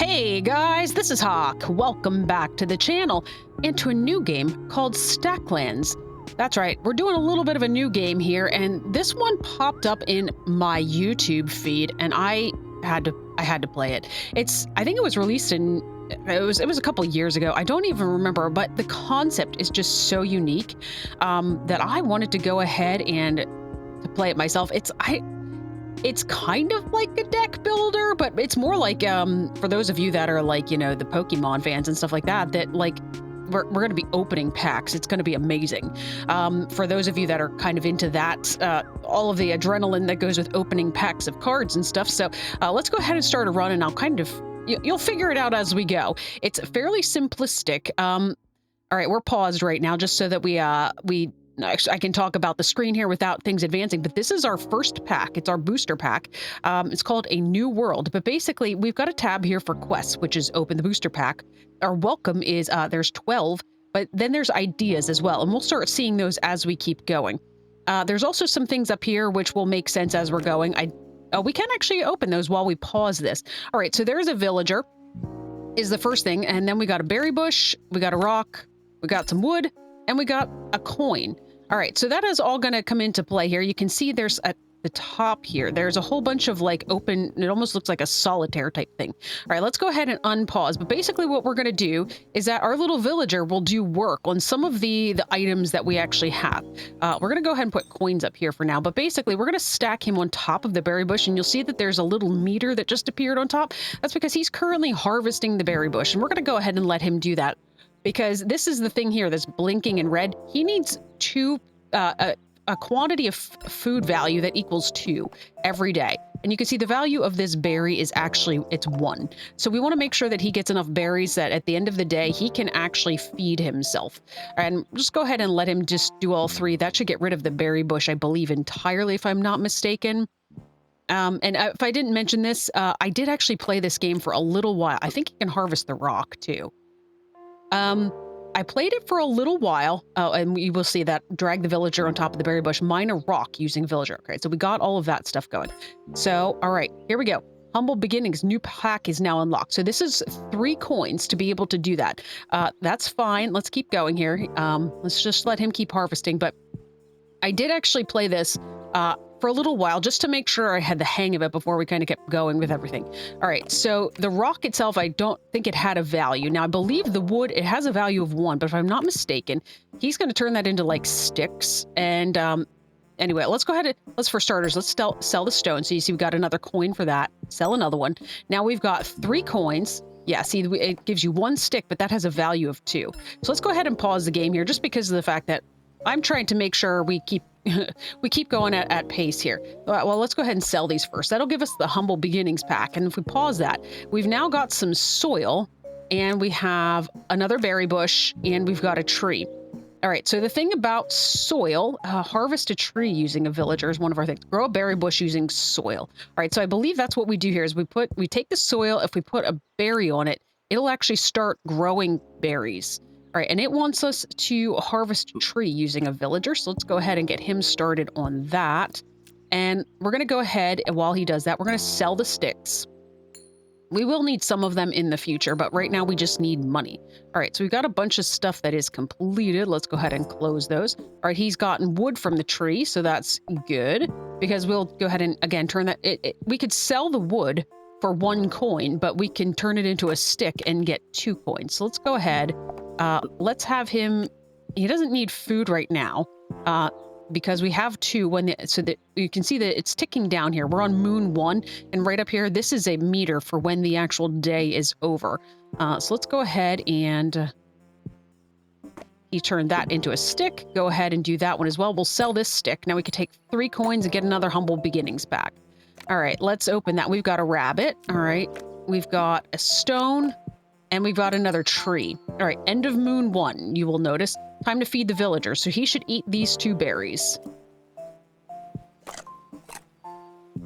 Hey guys, this is Hawk. Welcome back to the channel and to a new game called Stacklands. That's right, we're doing a little bit of a new game here, and this one popped up in my YouTube feed, and I had to play it. I think it was released it was a couple years ago. I don't even remember, but the concept is just so unique that I wanted to go ahead and to play it myself. It's kind of like a deck builder, but it's more like, for those of you that are like, the Pokemon fans and stuff like that, like, we're going to be opening packs. It's going to be amazing. For those of you that are kind of into that, all of the adrenaline that goes with opening packs of cards and stuff. So let's go ahead and start a run, and I'll kind of, you'll figure it out as we go. It's fairly simplistic. All right, we're paused right now just so that actually, I can talk about the screen here without things advancing, but this is our first pack. It's our booster pack. It's called A New World, but basically we've got a tab here for quests, which is open the booster pack. Our welcome is, there's 12, but then there's ideas as well, and we'll start seeing those as we keep going. There's also some things up here which will make sense as we're going. We can actually open those while we pause this. All right, so there's a villager is the first thing, and then we got a berry bush, we got a rock, we got some wood, and we got a coin. All right, so that is all going to come into play here. You can see there's at the top here, there's a whole bunch of like open, it almost looks like a solitaire type thing. All right, let's go ahead and unpause. But basically what we're going to do is that our little villager will do work on some of the items that we actually have. We're going to go ahead and put coins up here for now. But basically we're going to stack him on top of the berry bush, and you'll see that there's a little meter that just appeared on top. That's because he's currently harvesting the berry bush, and we're going to go ahead and let him do that. Because this is the thing here that's blinking in red. He needs a quantity of food value that equals 2 every day. And you can see the value of this berry is actually, it's 1. So we want to make sure that he gets enough berries that at the end of the day, he can actually feed himself. And just go ahead and let him just do all 3. That should get rid of the berry bush, I believe, entirely, if I'm not mistaken. And if I didn't mention this, I did actually play this game for a little while. I think you can harvest the rock too. I played it for a little while, and we will see that drag the villager on top of the berry bush, mine a rock using villager. Okay, so we got all of that stuff going. So, all right, here we go. Humble Beginnings, new pack is now unlocked. So this is 3 coins to be able to do that. That's fine. Let's keep going here. Let's just let him keep harvesting. But I did actually play this for a little while just to make sure I had the hang of it before we kind of kept going with everything. All right, so the rock itself, I don't think it had a value. Now, I believe the wood, it has a value of 1, but if I'm not mistaken, he's going to turn that into like sticks. And anyway, let's go ahead and, for starters, let's sell the stone. So you see we got another coin for that. Sell another one. Now we've got 3 coins. Yeah, see, it gives you 1 stick, but that has a value of 2. So let's go ahead and pause the game here just because of the fact that I'm trying to make sure we keep going at pace here. Well, let's go ahead and sell these first. That'll give us the Humble Beginnings pack. And if we pause that, we've now got some soil, and we have another berry bush, and we've got a tree. All right, so the thing about soil, harvest a tree using a villager is one of our things. Grow a berry bush using soil. All right, so I believe that's what we do here is we take the soil, if we put a berry on it, it'll actually start growing berries. All right, and it wants us to harvest a tree using a villager, so let's go ahead and get him started on that. And we're going to go ahead, and while he does that, we're going to sell the sticks. We will need some of them in the future, but right now we just need money. All right, so we've got a bunch of stuff that is completed. Let's go ahead and close those. All right, he's gotten wood from the tree, so that's good, because we'll go ahead and, again, turn that... we could sell the wood for 1 coin, but we can turn it into a stick and get 2 coins. So let's go ahead... let's have him, he doesn't need food right now, because we have 2 so that you can see that it's ticking down here. We're on moon 1, and right up here, this is a meter for when the actual day is over. So let's go ahead and he turned that into a stick. Go ahead and do that one as well. We'll sell this stick. Now we can take 3 coins and get another Humble Beginnings back. All right, let's open that. We've got a rabbit. All right, we've got a stone. And we've got another tree. All right, end of moon 1, you will notice. Time to feed the villager, so he should eat these 2 berries.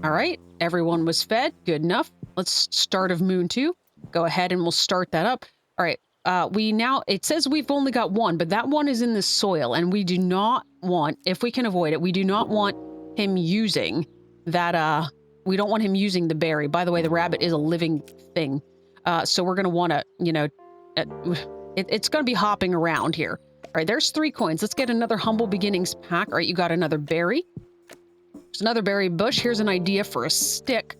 All right, everyone was fed. Good enough. Let's start of moon 2. Go ahead and we'll start that up. All right, it says we've only got 1, but that 1 is in the soil, and we do not want, if we can avoid it, we do not want him using that, we don't want him using the berry. By the way, the rabbit is a living thing. So we're going to want to, uh, it's going to be hopping around here. All right, there's 3 coins. Let's get another Humble Beginnings pack. All right, you got another berry. There's another berry bush. Here's an idea for a stick.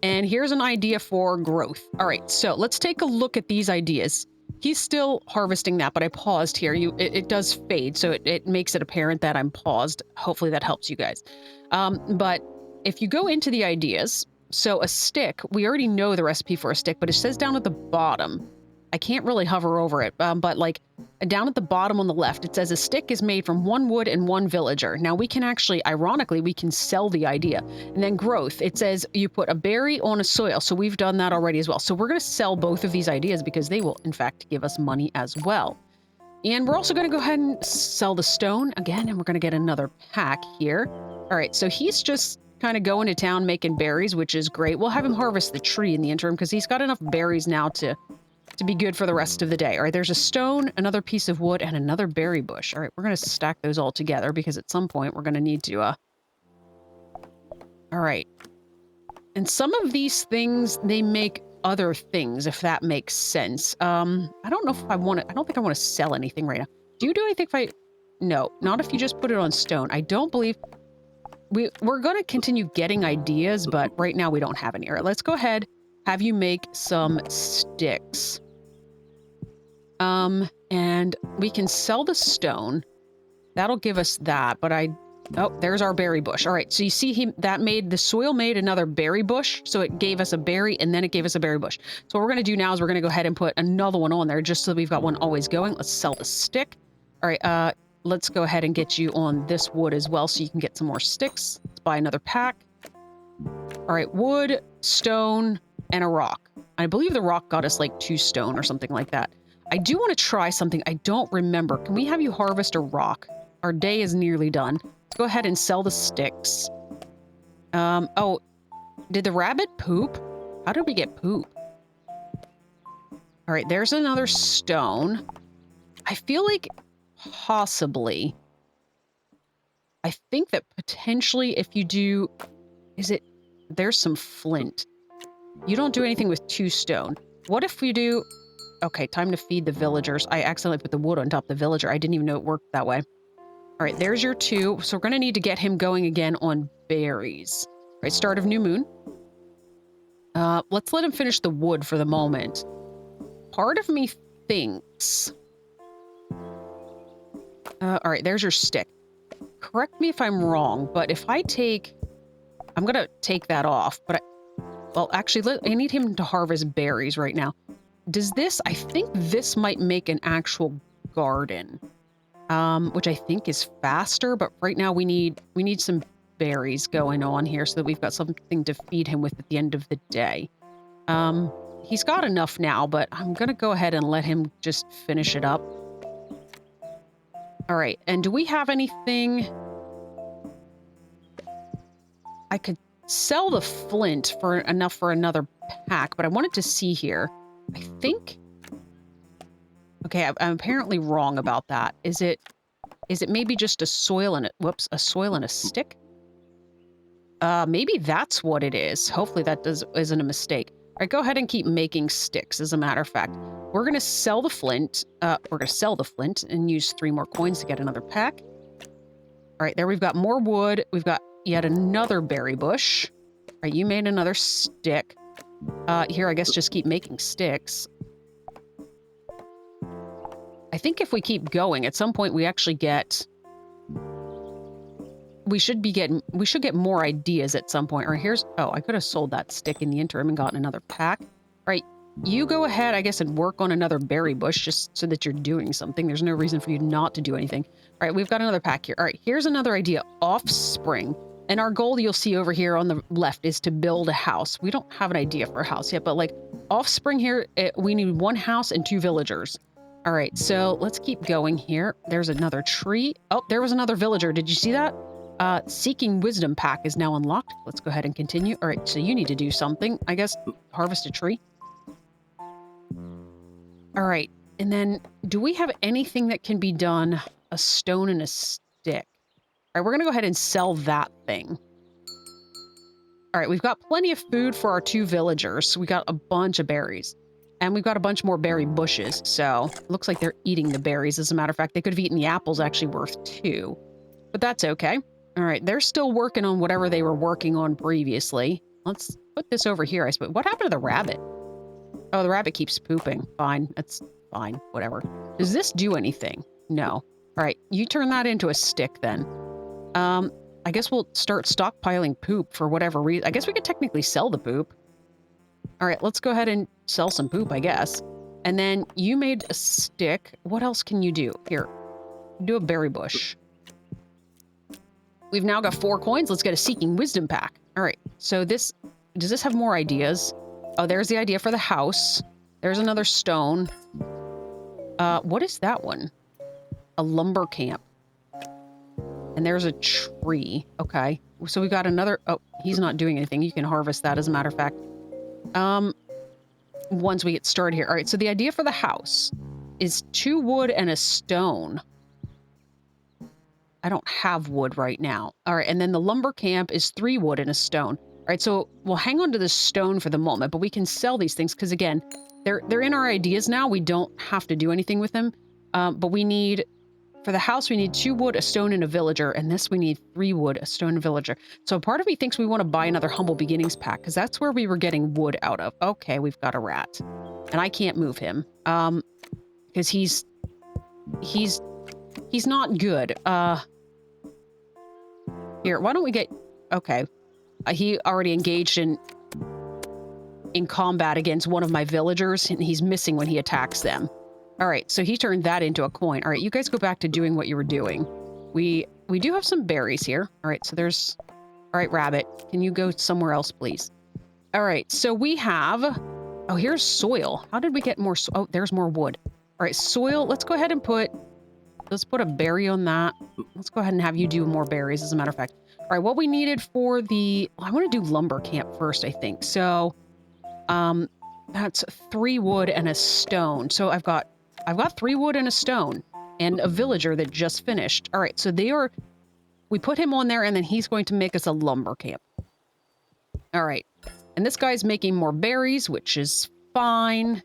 And here's an idea for growth. All right, so let's take a look at these ideas. He's still harvesting that, but I paused here. It does fade, so it makes it apparent that I'm paused. Hopefully that helps you guys. But if you go into the ideas, so a stick, we already know the recipe for a stick, but it says down at the bottom. I can't really hover over it, but like down at the bottom on the left, it says a stick is made from 1 wood and 1 villager. Now we can actually, ironically, we can sell the idea. And then growth, it says you put a berry on a soil. So we've done that already as well. So we're going to sell both of these ideas because they will, in fact, give us money as well. And we're also going to go ahead and sell the stone again, and we're going to get another pack here. All right, so he's just kind of going to town making berries, which is great. We'll have him harvest the tree in the interim because he's got enough berries now to be good for the rest of the day. All right, there's a stone, another piece of wood, and another berry bush. All right, we're going to stack those all together because at some point we're going to need to, All right. And some of these things, they make other things, if that makes sense. I don't know if I want to, I don't think I want to sell anything right now. Do you do anything if I, no, not if you just put it on stone. I don't believe, we're going to continue getting ideas, but right now we don't have any. All right, let's go ahead, have you make some sticks. And we can sell the stone. That'll give us that, but oh, there's our berry bush. All right, so you see the soil made another berry bush, so it gave us a berry, and then it gave us a berry bush. So what we're going to do now is we're going to go ahead and put another one on there, just so we've got one always going. Let's sell the stick. All right, let's go ahead and get you on this wood as well, so you can get some more sticks. Let's buy another pack. All right, wood, stone, and a rock. I believe the rock got us like 2 stone or something like that. I do want to try something. I don't remember. Can we have you harvest a rock? Our day is nearly done. Let's go ahead and sell the sticks. Oh, did the rabbit poop? How did we get poop? All right, there's another stone. I feel like possibly, I think that potentially if you do, there's some flint. You don't do anything with 2 stone. What if we do, okay, time to feed the villagers. I accidentally put the wood on top of the villager. I didn't even know it worked that way. All right, there's your 2. So we're going to need to get him going again on berries. All right, start of new moon. Let's let him finish the wood for the moment. Part of me thinks... all right, there's your stick. Correct me if I'm wrong, but if I take... I'm going to take that off, but well, actually, I need him to harvest berries right now. Does this... I think this might make an actual garden, which I think is faster, but right now we need some berries going on here so that we've got something to feed him with at the end of the day. He's got enough now, but I'm going to go ahead and let him just finish it up. All right, and do we have anything... I could sell the flint for enough for another pack, but I wanted to see here. I think... Okay, I'm apparently wrong about that. Is it maybe just a soil and a soil and a stick? Maybe that's what it is. Hopefully that isn't a mistake. All right, go ahead and keep making sticks, as a matter of fact. We're going to sell the flint. We're going to sell the flint and use 3 more coins to get another pack. All right, there we've got more wood. We've got yet another berry bush. All right, you made another stick. Here, I guess just keep making sticks. I think if we keep going, at some point we actually get... We should get more ideas at some point. Or here's... Oh, I could have sold that stick in the interim and gotten another pack. All right, you go ahead, I guess, and work on another berry bush just so that you're doing something. There's no reason for you not to do anything. All right, we've got another pack here. All right, here's another idea. Offspring. And our goal you'll see over here on the left is to build a house. We don't have an idea for a house yet, but like offspring here, we need 1 house and 2 villagers. All right, so let's keep going here. There's another tree. Oh, there was another villager. Did you see that? Seeking Wisdom pack is now unlocked. Let's go ahead and continue. All right, so you need to do something. I guess harvest a tree. All right, and then do we have anything that can be done? A stone and a stick. All right, we're going to go ahead and sell that thing. All right, we've got plenty of food for our 2 villagers. So we got a bunch of berries. And we've got a bunch more berry bushes, so looks like they're eating the berries. As a matter of fact, they could have eaten the apples, actually worth 2. But that's okay. All right, they're still working on whatever they were working on previously. Let's put this over here, I suppose. What happened to the rabbit? Oh, the rabbit keeps pooping. Fine, that's fine, whatever. Does this do anything? No. All right, you turn that into a stick then. I guess we'll start stockpiling poop for whatever reason. I guess we could technically sell the poop. All right, let's go ahead and sell some poop, I guess. And then you made a stick. What else can you do? Here, do a berry bush. We've now got 4 coins. Let's get a Seeking Wisdom pack. All right, so does this have more ideas? Oh, there's the idea for the house. There's another stone. What is that one? A lumber camp. And there's a tree. Okay. So we got another... Oh, he's not doing anything. You can harvest that, as a matter of fact. Once we get started here. All right, so the idea for the house is 2 wood and a stone. I don't have wood right now. All right, and then the lumber camp is 3 wood and a stone. All right, so we'll hang on to the stone for the moment, but we can sell these things because, again, they're in our ideas now. We don't have to do anything with them. But we need... For the house, we need 2 wood, a stone, and a villager. And this, we need 3 wood, a stone, and a villager. So part of me thinks we want to buy another Humble Beginnings pack, because that's where we were getting wood out of. Okay, we've got a rat. And I can't move him. Because he's not good. Here, why don't we get... Okay. He already engaged in combat against one of my villagers, and he's missing when he attacks them. All right, so he turned that into a coin. All right, you guys go back to doing what you were doing. We do have some berries here. All right, so there's... All right, rabbit, can you go somewhere else, please? All right, so we have... Oh, here's soil. How did we get more... Oh, there's more wood. All right, soil. Let's go ahead and put... Let's put a berry on that. Let's go ahead and have you do more berries, as a matter of fact. All right, what we needed for the... Well, I want to do lumber camp first, I think. So, that's 3 wood and a stone. So I've got 3 wood and a stone and a villager that just finished. All right, so we put him on there, and then he's going to make us a lumber camp. All right, and this guy's making more berries, which is fine.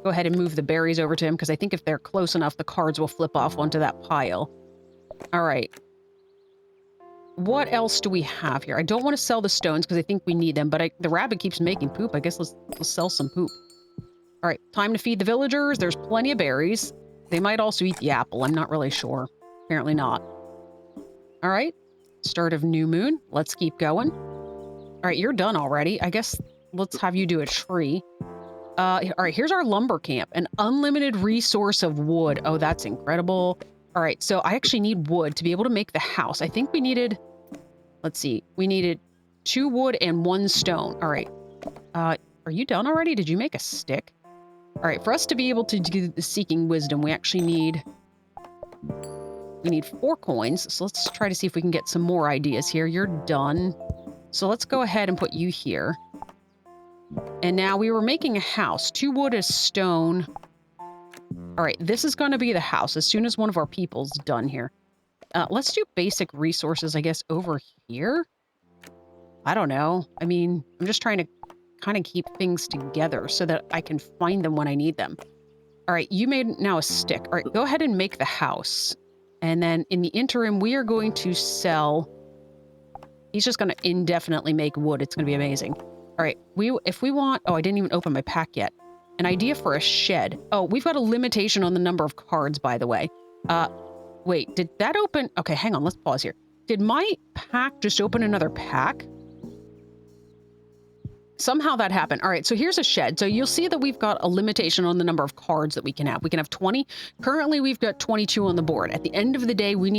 Go ahead and move the berries over to him, because I think if they're close enough, the cards will flip off onto that pile. All right. What else do we have here? I don't want to sell the stones because I think we need them, but the rabbit keeps making poop. I guess let's sell some poop. All right, time to feed the villagers. There's plenty of berries. They might also eat the apple. I'm not really sure. Apparently not. All right, start of new moon. Let's keep going. All right, you're done already. I guess let's have you do a tree. All right, here's our lumber camp. An unlimited resource of wood. Oh, that's incredible. All right, so I actually need wood to be able to make the house. I think we needed... Let's see. We needed 2 wood and 1 stone. All right. Are you done already? Did you make a stick? All right, for us to be able to do the Seeking Wisdom, we actually need... We need 4 coins, so let's try to see if we can get some more ideas here. You're done. So let's go ahead and put you here. And now we were making a house. 2 wood, a stone. All right, this is going to be the house as soon as one of our people's done here. Let's do basic resources, I guess, over here? I don't know. I mean, I'm just trying to kind of keep things together so that I can find them when I need them. All right, you made now a stick. All right, go ahead and make the house. And then in the interim, we are going to sell... He's just going to indefinitely make wood. It's going to be amazing. All right, if we want... Oh, I didn't even open my pack yet. An idea for a shed. Oh, we've got a limitation on the number of cards, by the way. Wait, did that open... Okay, hang on, let's pause here. Did my pack just open another pack? Somehow that happened. All right, so here's a shed. So you'll see that we've got a limitation on the number of cards that we can have. We can have 20. Currently, we've got 22 on the board. At the end of the day, we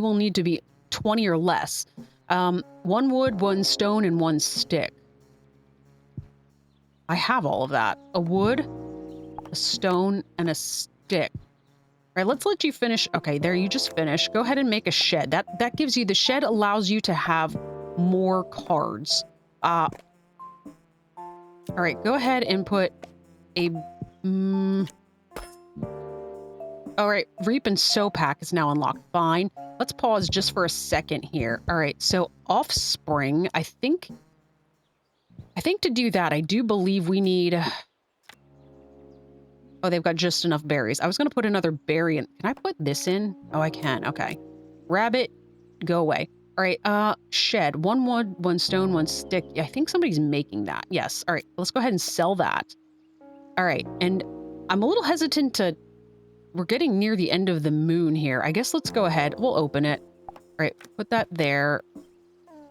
will need to be 20 or less. 1 wood, 1 stone, and 1 stick. I have all of that. A wood, a stone, and a stick. All right, let's let you finish. Okay, there, you just finished. Go ahead and make a shed. That gives you... The shed allows you to have more cards. All right, go ahead and put a... All right, Reap and Sow pack is now unlocked. Fine. Let's pause just for a second here. All right, so Offspring, I think to do that, I do believe we need... Oh, they've got just enough berries. I was going to put another berry in. Can I put this in? Oh, I can. Okay. Rabbit, go away. All right, shed. 1 wood, 1 stone, 1 stick. I think somebody's making that. Yes. All right, let's go ahead and sell that. All right, and I'm a little hesitant to... We're getting near the end of the moon here. I guess let's go ahead. We'll open it. All right, put that there.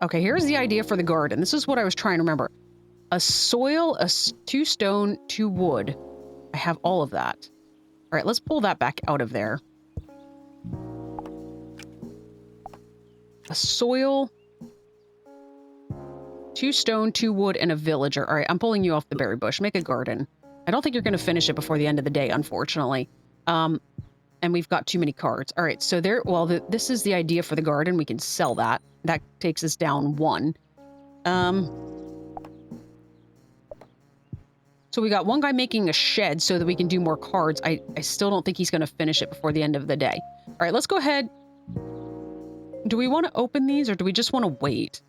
Okay, here's the idea for the garden. This is what I was trying to remember. A soil, 2 stone, 2 wood. I have all of that. All right, let's pull that back out of there. A soil, 2 stone, 2 wood, and a villager. All right, I'm pulling you off the berry bush. Make a garden. I don't think you're going to finish it before the end of the day, unfortunately. And we've got too many cards. All right, so there... Well, this is the idea for the garden. We can sell that. That takes us down 1. So we got one guy making a shed so that we can do more cards. I still don't think he's going to finish it before the end of the day. All right, let's go ahead. Do we want to open these or do we just want to wait?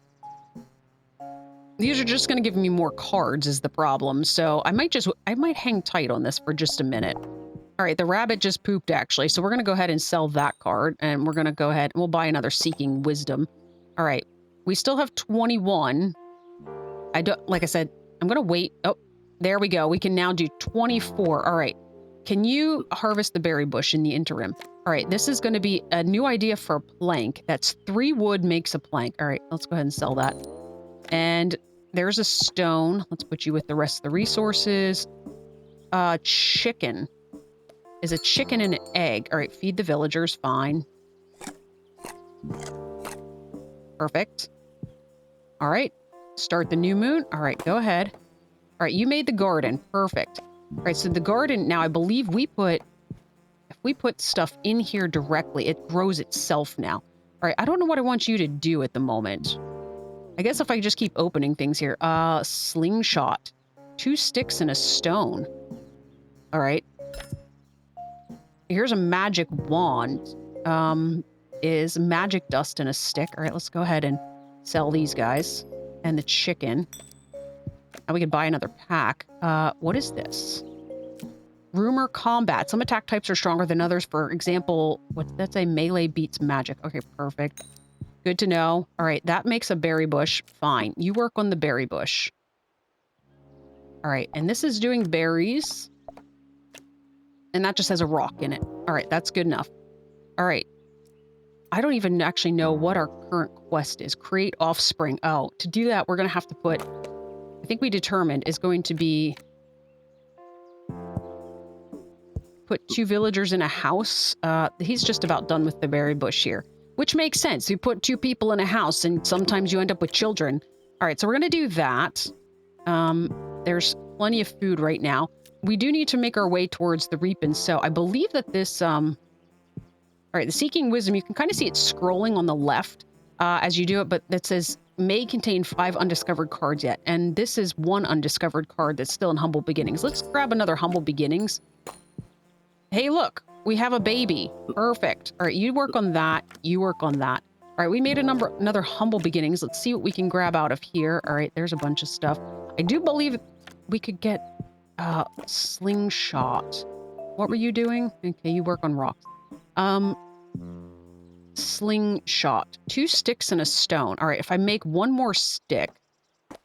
These are just going to give me more cards is the problem. So I might hang tight on this for just a minute. All right, the rabbit just pooped actually. So we're going to go ahead and sell that card and we're going to go ahead and we'll buy another Seeking Wisdom. All right, we still have 21. Like I said, I'm going to wait. Oh, there we go. We can now do 24. All right. Can you harvest the berry bush in the interim? All right, this is going to be a new idea for a plank. That's 3 wood makes a plank. All right, let's go ahead and sell that. And there's a stone. Let's put you with the rest of the resources. Chicken. Is a chicken and an egg. All right, feed the villagers. Fine. Perfect. All right, start the new moon. All right, go ahead. All right, you made the garden. Perfect. All right, so the garden, now I believe if we put stuff in here directly, it grows itself now. All right, I don't know what I want you to do at the moment. I guess if I just keep opening things here. Slingshot. 2 sticks and a stone. All right. Here's a magic wand. Is magic dust and a stick. All right, let's go ahead and sell these guys. And the chicken. And we can buy another pack. What is this? Rumor combat. Some attack types are stronger than others. For example, that's a melee beats magic. Okay, perfect. Good to know. All right, that makes a berry bush. Fine. You work on the berry bush. All right, and this is doing berries. And that just has a rock in it. All right, that's good enough. All right. I don't even actually know what our current quest is. Create offspring. Oh, to do that, we're going to have to put... I think we determined is going to be... Put 2 villagers in a house. He's just about done with the berry bush here. Which makes sense. You put 2 people in a house and sometimes you end up with children. All right, so we're going to do that. There's plenty of food right now. We do need to make our way towards the reap and sow. I believe that this... All right, the Seeking Wisdom, you can kind of see it scrolling on the left as you do it, but that says may contain 5 undiscovered cards yet. And this is 1 undiscovered card that's still in Humble Beginnings. Let's grab another Humble Beginnings. Hey, look, we have a baby. Perfect. All right, you work on that. You work on that. All right, we made another Humble Beginnings. Let's see what we can grab out of here. All right, there's a bunch of stuff. I do believe we could get slingshot. What were you doing? Okay, you work on rocks. Slingshot. 2 sticks and a stone. All right, if I make 1 more stick. All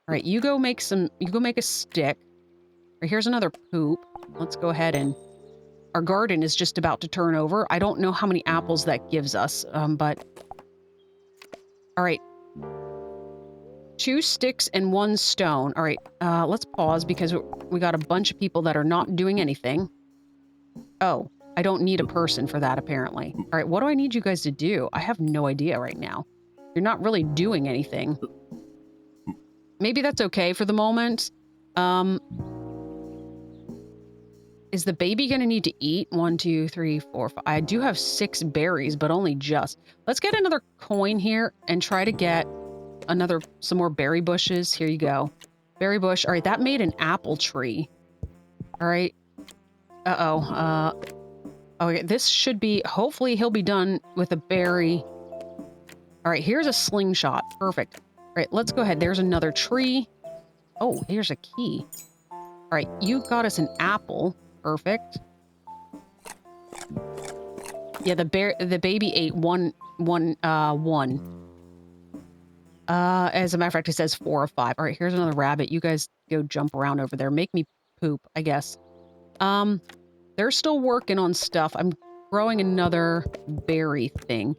right, you go make a stick. All right, here's another poop. Let's go ahead and... Our garden is just about to turn over. I don't know how many apples that gives us, but... All right. 2 sticks and 1 stone. All right, let's pause because we got a bunch of people that are not doing anything. Oh, I don't need a person for that, apparently. All right, what do I need you guys to do? I have no idea right now. You're not really doing anything. Maybe that's okay for the moment. Is the baby going to need to eat? 1, 2, 3, 4, 5. I do have 6 berries, but only just. Let's get another coin here and try to get some more berry bushes. Here you go. Berry bush. All right, that made an apple tree. All right. Uh-oh. Okay, this should be... Hopefully he'll be done with a berry. All right, here's a slingshot. Perfect. All right, let's go ahead. There's another tree. Oh, here's a key. All right, you got us an apple. Perfect. Yeah, the baby ate one. As a matter of fact, it says 4 or 5. All right, here's another rabbit. You guys go jump around over there. Make me poop, I guess. They're still working on stuff. I'm growing another berry thing.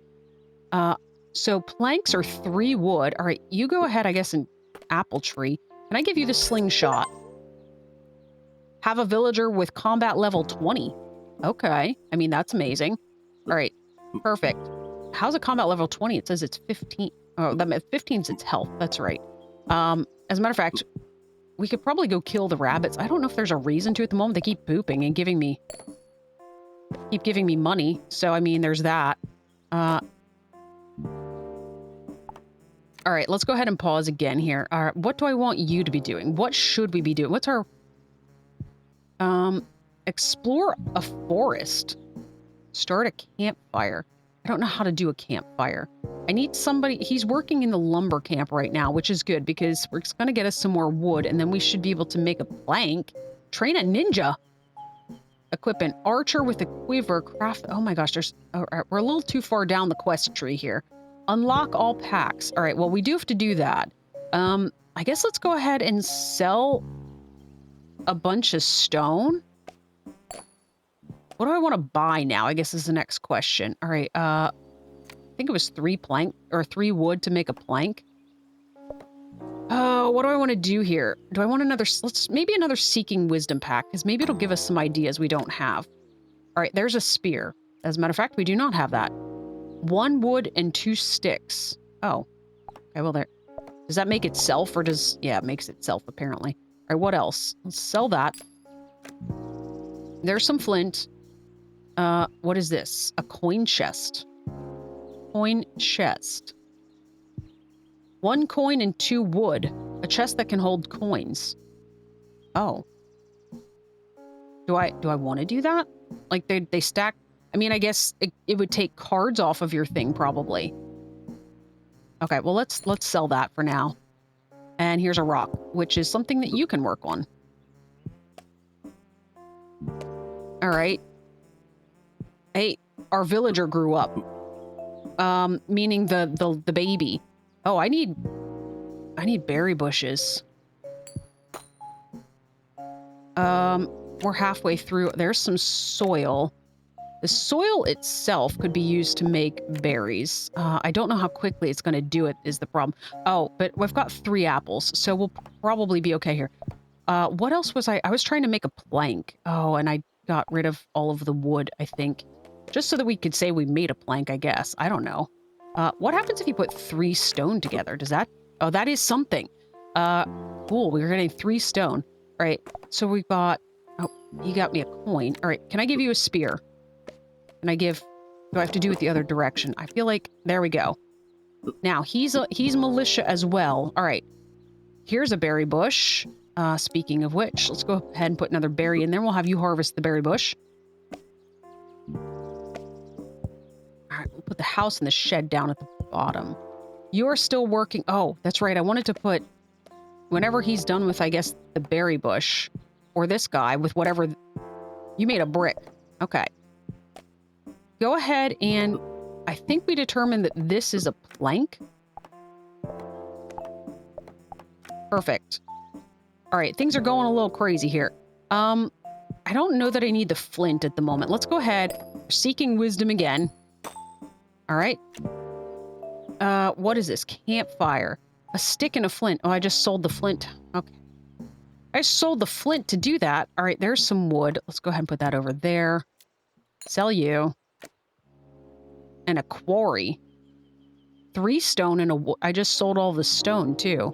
So planks are 3 wood. All right, you go ahead, I guess, and apple tree. Can I give you the slingshot? Have a villager with combat level 20. Okay. I mean, that's amazing. All right, perfect. How's a combat level 20? It says it's 15. Oh, that 15's its health. That's right. As a matter of fact, we could probably go kill the rabbits. I don't know if there's a reason to at the moment. They keep pooping and giving me money. So, I mean, there's that. All right, let's go ahead and pause again here. All right, what do I want you to be doing? What should we be doing? What's our... explore a forest. Start a campfire. I don't know how to do a campfire. I need somebody... He's working in the lumber camp right now, which is good because it's going to get us some more wood, and then we should be able to make a plank. Train a ninja. Equip an archer with a quiver. Craft... Oh my gosh, there's... Oh, we're a little too far down the quest tree here. Unlock all packs. All right, well, we do have to do that. I guess let's go ahead and sell a bunch of stone. What do I want to buy now? I guess is the next question. All right, I think it was 3 wood to make a plank. Oh, what do I want to do here? Do I want another... maybe another seeking wisdom pack, because maybe it'll give us some ideas we don't have. All right, there's a spear. As a matter of fact, we do not have that. 1 wood and 2 sticks. Oh. Okay, well, there... Does that make itself, or does... Yeah, it makes itself, apparently. All right, what else? Let's sell that. There's some flint. What is this? A coin chest. Coin chest. 1 coin and 2 wood. A chest that can hold coins. Oh. Do I want to do that? Like, they stack... I mean, I guess it would take cards off of your thing, probably. Okay, well, let's sell that for now. And here's a rock, which is something that you can work on. All right. Hey, our villager grew up. Meaning the baby. Oh, I need berry bushes. We're halfway through. There's some soil. The soil itself could be used to make berries. I don't know how quickly it's going to do it is the problem. Oh, but we've got 3 apples, so we'll probably be okay here. What else was I was trying to make a plank. Oh, and I got rid of all of the wood, I think. Just so that we could say we made a plank, I guess. I don't know. What happens if you put 3 stone together? Does that... Oh, that is something. Cool, we're getting 3 stone. All right, so we've got... Oh, you got me a coin. All right, can I give you a spear? Can I give... Do I have to do it the other direction? I feel like... There we go. Now, he's militia as well. All right. Here's a berry bush. Speaking of which, let's go ahead and put another berry in there. We'll have you harvest the berry bush. All right, we'll put the house and the shed down at the bottom. You're still working... Oh, that's right. I wanted to put... Whenever he's done with, I guess, the berry bush, or this guy with whatever... You made a brick. Okay. Go ahead and... I think we determined that this is a plank. Perfect. All right, things are going a little crazy here. I don't know that I need the flint at the moment. Let's go ahead. Seeking wisdom again. All right. What is this? Campfire. A stick and a flint. Oh, I just sold the flint. Okay. I sold the flint to do that. All right, there's some wood. Let's go ahead and put that over there. Sell you. And a quarry. 3 stone and a... I just sold all the stone, too.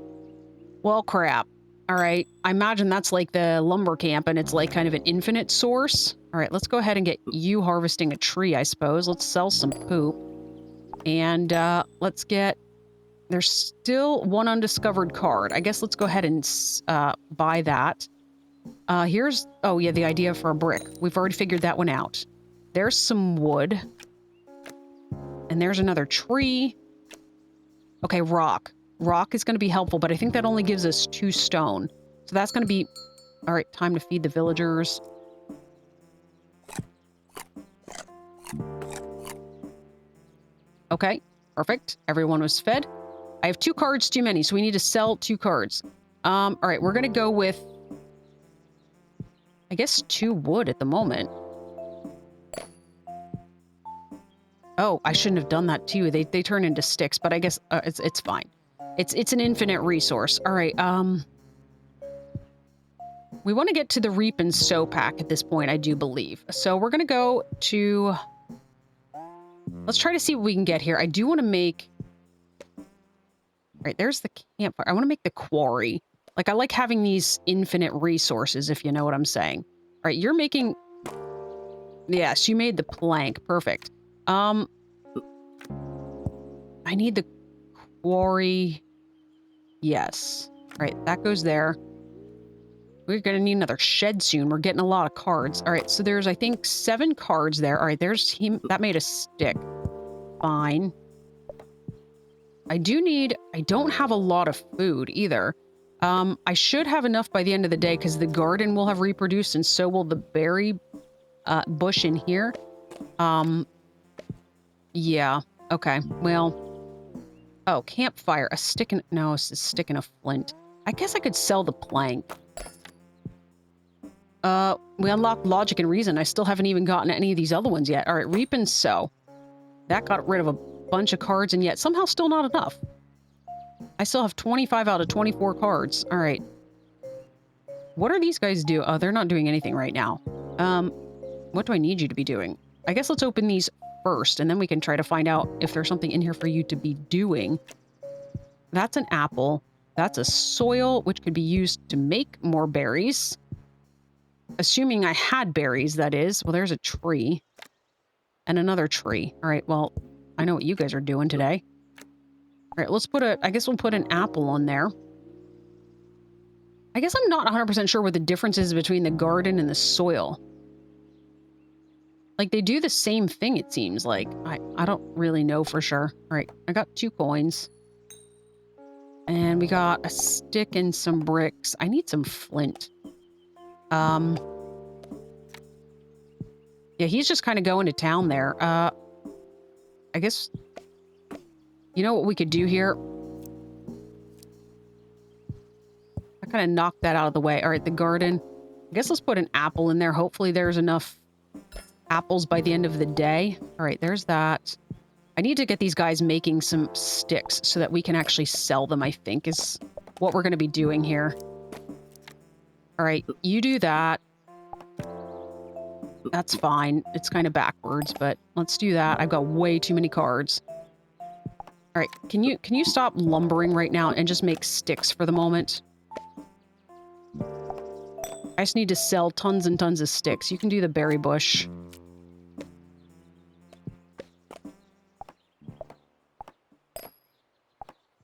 Well, crap. All right. I imagine that's like the lumber camp, and it's like kind of an infinite source. All right, let's go ahead and get you harvesting a tree, I suppose. Let's sell some poop. And let's get... There's still 1 undiscovered card. I guess let's go ahead and buy that. Here's... Oh, yeah, the idea for a brick. We've already figured that one out. There's some wood. And there's another tree. Okay, rock. Rock is going to be helpful, but I think that only gives us 2 stone. So that's going to be All right, time to feed the villagers. Okay, perfect. Everyone was fed. I have 2 cards too many, so we need to sell 2 cards. All right, we're going to go with, I guess, 2 wood at the moment. Oh, I shouldn't have done that too. They turn into sticks, but I guess it's fine. It's an infinite resource. All right, we want to get to the reap and sow pack at this point, I do believe. So we're going to go to... Let's try to see what we can get here. I do want to make... All right, there's the campfire. I want to make the quarry. Like, I like having these infinite resources, if you know what I'm saying. All right, you're making... Yes, you made the plank. Perfect. I need the quarry. Yes. All right, that goes there. We're going to need another shed soon. We're getting a lot of cards. All right, so there's, I think, 7 cards there. All right, there's him. That made a stick. Fine. I don't have a lot of food either. I should have enough by the end of the day because the garden will have reproduced and so will the berry bush in here. Yeah. Okay. Well. Oh, campfire. A stick and... No, it's a stick and a flint. I guess I could sell the plank. We unlocked logic and reason. I still haven't even gotten any of these other ones yet. All right, reap and sow. That got rid of a bunch of cards and yet somehow still not enough. I still have 25 out of 24 cards. All right. What are these guys do? Oh, they're not doing anything right now. What do I need you to be doing? I guess let's open these first and then we can try to find out if there's something in here for you to be doing. That's an apple. That's a soil, which could be used to make more berries. Assuming I had berries, that is. Well, there's a tree. And another tree. All right, well, I know what you guys are doing today. All right, let's put I guess we'll put an apple on there. I guess I'm not 100% sure what the difference is between the garden and the soil. Like, they do the same thing, it seems like. I don't really know for sure. All right, I got 2 coins. And we got a stick and some bricks. I need some flint. Yeah, he's just kind of going to town there. I guess... You know what we could do here? I kind of knocked that out of the way. All right, the garden. I guess let's put an apple in there. Hopefully there's enough apples by the end of the day. All right, there's that. I need to get these guys making some sticks so that we can actually sell them, I think, is what we're going to be doing here. All right, you do that. That's fine. It's kind of backwards, but let's do that. I've got way too many cards. All right, can you stop lumbering right now and just make sticks for the moment? I just need to sell tons and tons of sticks. You can do the berry bush.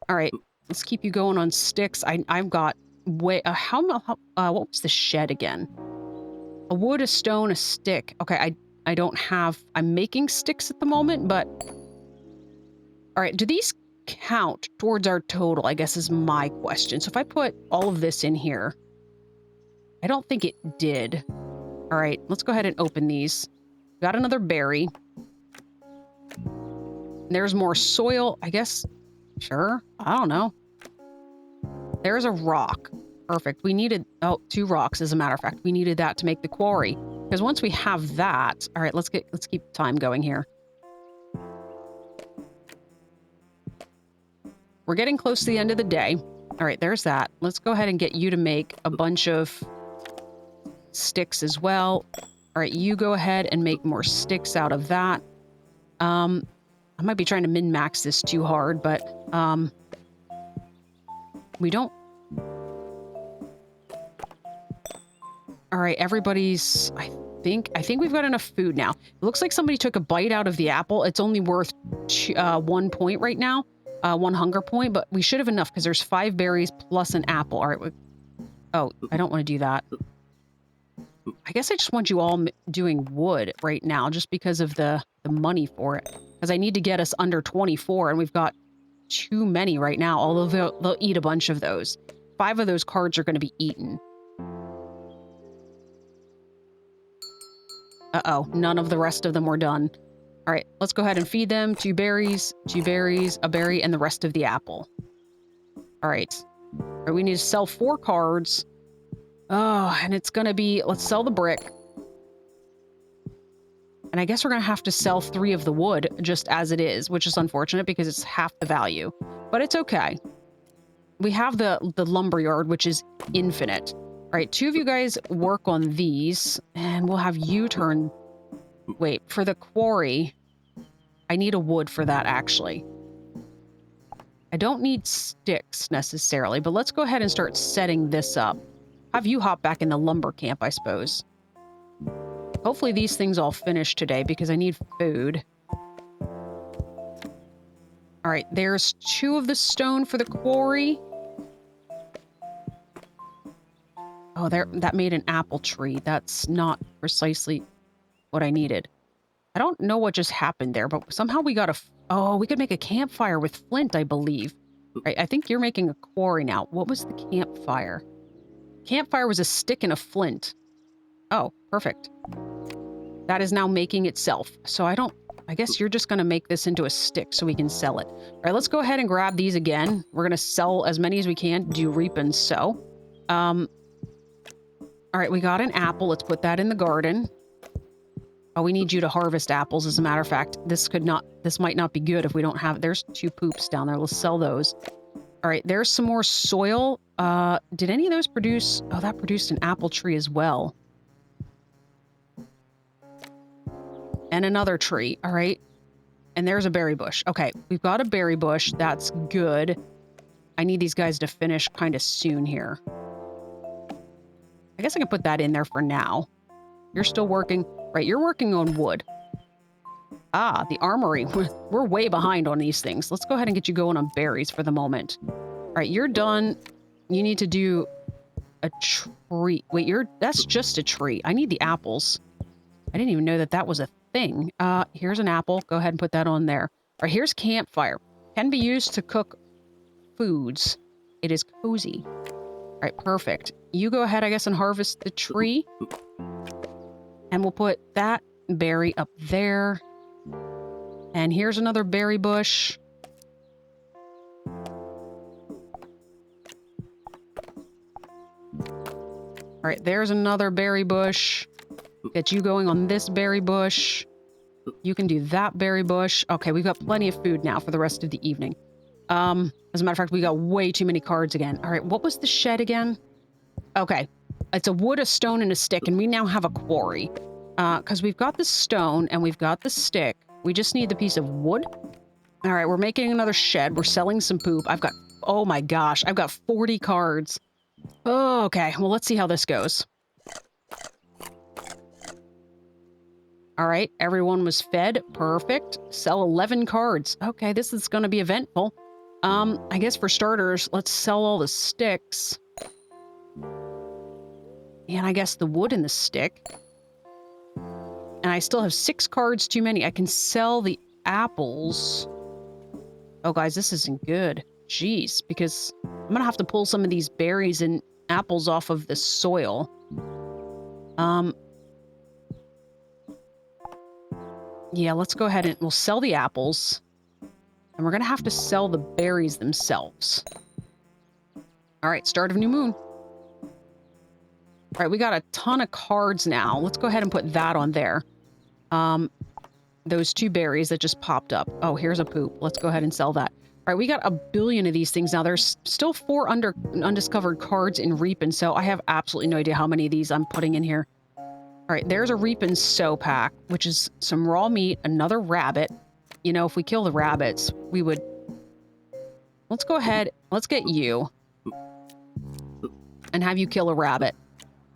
All right, let's keep you going on sticks. I've got way... what was the shed again? A wood, a stone, a stick. Okay, I don't have... I'm making sticks at the moment, but... All right, do these count towards our total, I guess is my question. So if I put all of this in here, I don't think it did. All right, let's go ahead and open these. Got another berry. There's more soil, I guess. Sure, I don't know. There's a rock. Perfect. We needed, 2 rocks, as a matter of fact. We needed that to make the quarry. Because once we have that, all right, let's keep time going here. We're getting close to the end of the day. All right, there's that. Let's go ahead and get you to make a bunch of sticks as well. All right, you go ahead and make more sticks out of that. I might be trying to min-max this too hard, but we don't... All right, everybody's... I think we've got enough food now. It looks like somebody took a bite out of the apple. It's only worth 1 point right now. 1 hunger point, but we should have enough because there's 5 berries plus an apple. All right. Oh, I don't want to do that. I guess I just want you all doing wood right now just because of the money for it. Because I need to get us under 24 and we've got too many right now, although they'll eat a bunch of those. 5 of those cards are going to be eaten. Uh-oh, none of the rest of them were done. All right, let's go ahead and feed them 2 berries, 2 berries, a berry, and the rest of the apple. All right. All right, we need to sell 4 cards. Oh, and it's going to be, let's sell the brick. And I guess we're going to have to sell 3 of the wood just as it is, which is unfortunate because it's half the value. But it's okay. We have the lumberyard, which is infinite. All right, 2 of you guys work on these, and we'll have you turn... Wait, for the quarry, I need a wood for that, actually. I don't need sticks, necessarily, but let's go ahead and start setting this up. Have you hop back in the lumber camp, I suppose. Hopefully these things all finish today, because I need food. All right, there's 2 of the stone for the quarry. Oh, that made an apple tree. That's not precisely what I needed. I don't know what just happened there, but somehow we got oh, we could make a campfire with flint, I believe. Right, I think you're making a quarry now. What was the campfire? Campfire was a stick and a flint. Oh, perfect. That is now making itself. So I guess you're just going to make this into a stick so we can sell it. All right, let's go ahead and grab these again. We're going to sell as many as we can. Do reap and sow. All right, we got an apple. Let's put that in the garden. Oh, we need you to harvest apples. As a matter of fact, this might not be good if we don't have... There's 2 poops down there. Let's sell those. All right, there's some more soil. Did any of those produce... Oh, that produced an apple tree as well. And another tree. All right. And there's a berry bush. Okay, we've got a berry bush. That's good. I need these guys to finish kind of soon here. I guess I can put that in there for now. You're still working... Right, you're working on wood. Ah, the armory. We're way behind on these things. Let's go ahead and get you going on berries for the moment. All right, you're done. You need to do a tree. Wait, that's just a tree. I need the apples. I didn't even know that was a thing. Here's an apple. Go ahead and put that on there. All right, here's campfire. Can be used to cook foods. It is cozy. All right, perfect. You go ahead, I guess, and harvest the tree. And we'll put that berry up there. And here's another berry bush. All right, there's another berry bush. Get you going on this berry bush. You can do that berry bush. Okay, we've got plenty of food now for the rest of the evening. As a matter of fact, we got way too many cards again. All right, what was the shed again? Okay. It's a wood, a stone, and a stick, and we now have a quarry. Because we've got the stone and we've got the stick. We just need the piece of wood. All right, we're making another shed. We're selling some poop. Oh my gosh, I've got 40 cards. Oh, okay, well, let's see how this goes. All right, everyone was fed. Perfect. Sell 11 cards. Okay, this is going to be eventful. I guess for starters, let's sell all the sticks. And I guess the wood and the stick. And I still have 6 cards too many. I can sell the apples. Oh, guys, this isn't good. Jeez, because I'm going to have to pull some of these berries and apples off of the soil. Yeah, let's go ahead and we'll sell the apples. And we're going to have to sell the berries themselves. All right, start of new moon. All right, we got a ton of cards now. Let's go ahead and put that on there. Those 2 berries that just popped up. Oh, here's a poop. Let's go ahead and sell that. All right, we got a billion of these things now. There's still 4 undiscovered cards in Reap and Sow. I have absolutely no idea how many of these I'm putting in here. All right, there's a Reap and Sow pack, which is some raw meat, another rabbit. You know, if we kill the rabbits, we would... Let's go ahead. Let's get you. And have you kill a rabbit.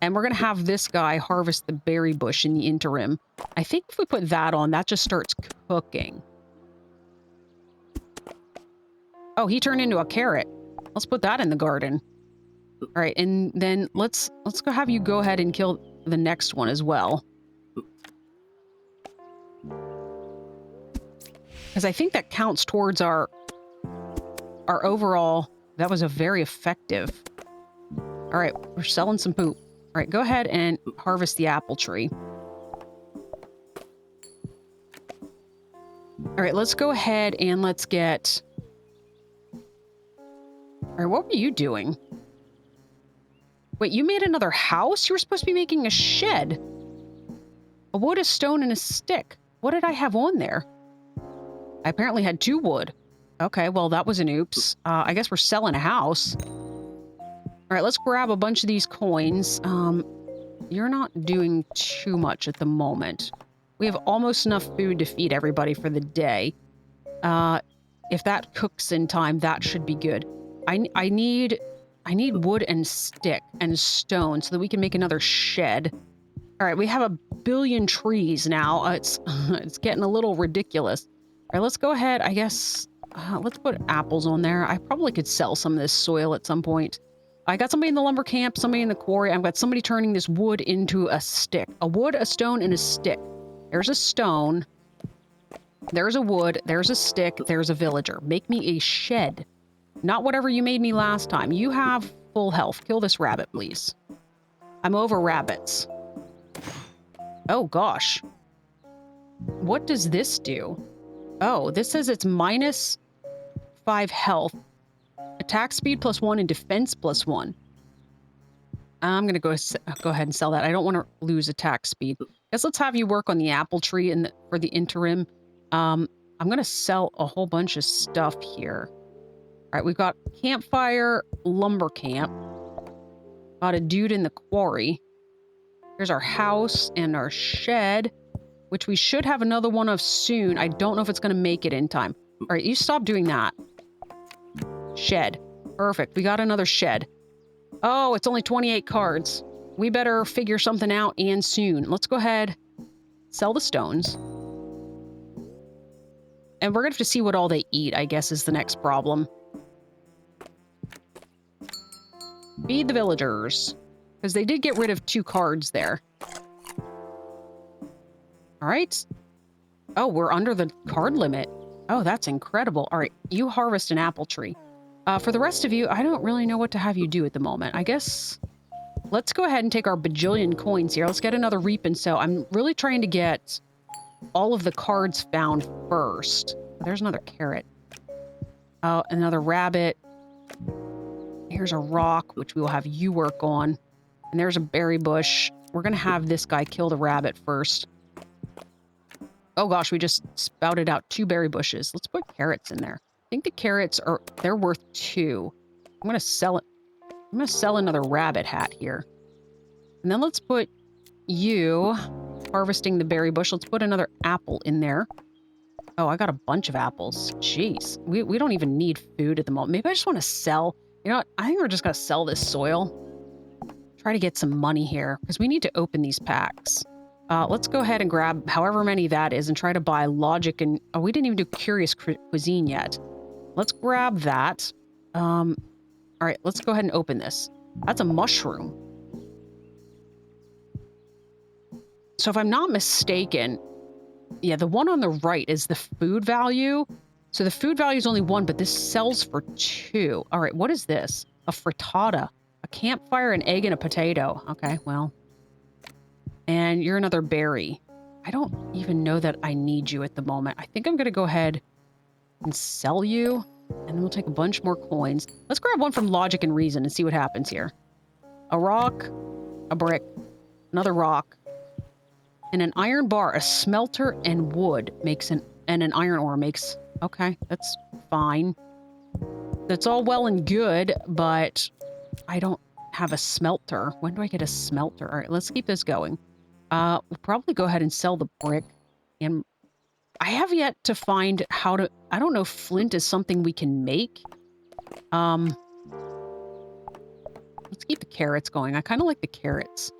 And we're going to have this guy harvest the berry bush in the interim. I think if we put that on, that just starts cooking. Oh, he turned into a carrot. Let's put that in the garden. All right, and then let's go have you go ahead and kill the next one as well. Because I think that counts towards our overall... That was a very effective... All right, we're selling some poop. All right, go ahead and harvest the apple tree. All right, let's go ahead and let's get... All right, what were you doing? Wait, you made another house? You were supposed to be making a shed. A wood, a stone, and a stick. What did I have on there? I apparently had 2 wood. Okay, well, that was an oops. I guess we're selling a house. All right, let's grab a bunch of these coins. You're not doing too much at the moment. We have almost enough food to feed everybody for the day. If that cooks in time, that should be good. I need wood and stick and stone so that we can make another shed. All right, we have a billion trees now. It's getting a little ridiculous. All right, let's go ahead. I guess let's put apples on there. I probably could sell some of this soil at some point. I got somebody in the lumber camp, somebody in the quarry. I've got somebody turning this wood into a stick. A wood, a stone, and a stick. There's a stone. There's a wood. There's a stick. There's a villager. Make me a shed. Not whatever you made me last time. You have full health. Kill this rabbit, please. I'm over rabbits. Oh, gosh. What does this do? Oh, this says it's minus 5 health. Attack speed +1 and defense +1. I'm going to go ahead and sell that. I don't want to lose attack speed. Guess let's have you work on the apple tree for the interim. I'm going to sell a whole bunch of stuff here. All right, we've got campfire, lumber camp. Got a dude in the quarry. Here's our house and our shed, which we should have another one of soon. I don't know if it's going to make it in time. All right, you stop doing that. Shed. Perfect. We got another shed. Oh, it's only 28 cards. We better figure something out and soon. Let's go ahead. Sell the stones. And we're going to have to see what all they eat, I guess, is the next problem. Feed the villagers. Because they did get rid of 2 cards there. All right. Oh, we're under the card limit. Oh, that's incredible. All right, you harvest an apple tree. For the rest of you, I don't really know what to have you do at the moment. I guess let's go ahead and take our bajillion coins here. Let's get another reap and sow. I'm really trying to get all of the cards found first. There's another carrot. Oh, another rabbit. Here's a rock, which we will have you work on. And there's a berry bush. We're going to have this guy kill the rabbit first. Oh gosh, we just spouted out 2 berry bushes. Let's put carrots in there. I think the carrots they're worth 2. I'm going to sell it. I'm going to sell another rabbit hat here. And then let's put you harvesting the berry bush. Let's put another apple in there. Oh, I got a bunch of apples. Jeez. We don't even need food at the moment. Maybe I just want to sell. You know what? I think we're just going to sell this soil. Try to get some money here because we need to open these packs. Let's go ahead and grab however many that is and try to buy logic and... Oh, we didn't even do curious cuisine yet. Let's grab that. All right, let's go ahead and open this. That's a mushroom. So if I'm not mistaken, yeah, the one on the right is the food value. So the food value is only 1, but this sells for 2. All right, what is this? A frittata. A campfire, an egg, and a potato. Okay, well... And you're another berry. I don't even know that I need you at the moment. I think I'm going to go ahead and sell you. And then we'll take a bunch more coins. Let's grab one from Logic and Reason and see what happens here. A rock, a brick, another rock, and an iron bar, a smelter, and wood makes and an iron ore makes... Okay, that's fine. That's all well and good, but I don't have a smelter. When do I get a smelter? All right, let's keep this going. We'll probably go ahead and sell the brick. And I have yet to find how to... I don't know if flint is something we can make. Let's keep the carrots going. I kind of like the carrots.